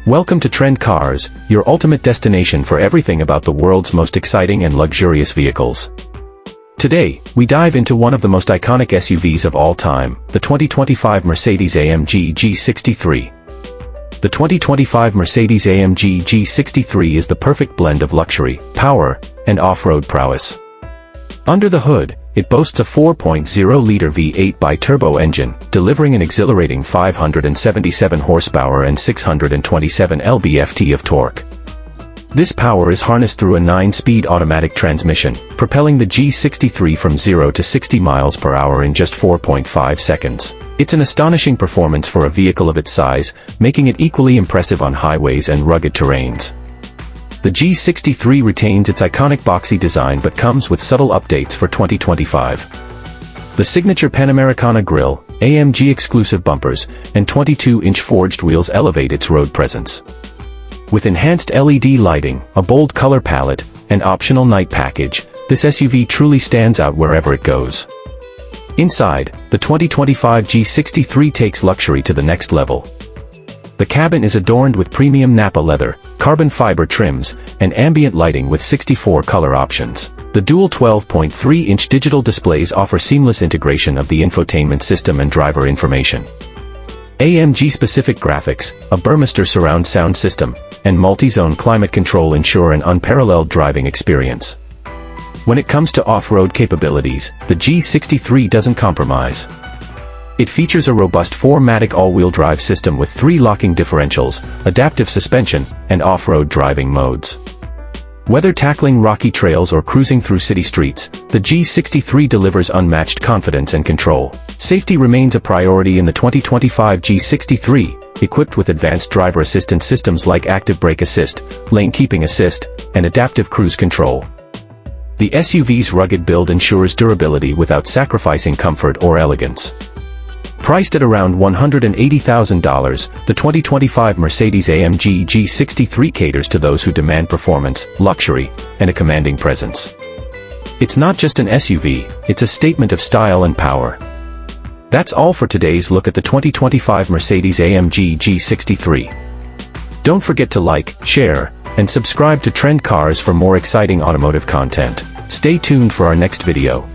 Welcome to Trend Cars, your ultimate destination for everything about the world's most exciting and luxurious vehicles. Today, we dive into one of the most iconic SUVs of all time, the 2025 Mercedes-AMG G63. The 2025 Mercedes-AMG G63 is the perfect blend of luxury, power, and off-road prowess. Under the hood, it boasts a 4.0-liter V8 Biturbo engine, delivering an exhilarating 577 horsepower and 627 lb-ft of torque. This power is harnessed through a 9-speed automatic transmission, propelling the G63 from 0 to 60 miles per hour in just 4.5 seconds. It's an astonishing performance for a vehicle of its size, making it equally impressive on highways and rugged terrains. The G63 retains its iconic boxy design but comes with subtle updates for 2025. The signature Panamericana grille, AMG exclusive bumpers, and 22-inch forged wheels elevate its road presence. With enhanced LED lighting, a bold color palette, and optional night package, this SUV truly stands out wherever it goes. Inside, the 2025 G63 takes luxury to the next level. The cabin is adorned with premium Nappa leather, carbon fiber trims, and ambient lighting with 64 color options. The dual 12.3-inch digital displays offer seamless integration of the infotainment system and driver information. AMG-specific graphics, a Burmester surround sound system, and multi-zone climate control ensure an unparalleled driving experience. When it comes to off-road capabilities, the G63 doesn't compromise. It features a robust 4MATIC all-wheel drive system with 3 locking differentials, adaptive suspension, and off-road driving modes. Whether tackling rocky trails or cruising through city streets, the G63 delivers unmatched confidence and control. Safety remains a priority in the 2025 G63, equipped with advanced driver assistance systems like active brake assist, lane keeping assist, and adaptive cruise control. The SUV's rugged build ensures durability without sacrificing comfort or elegance. Priced at around $180,000, the 2025 Mercedes-AMG G63 caters to those who demand performance, luxury, and a commanding presence. It's not just an SUV, it's a statement of style and power. That's all for today's look at the 2025 Mercedes-AMG G63. Don't forget to like, share, and subscribe to Trend Cars for more exciting automotive content. Stay tuned for our next video.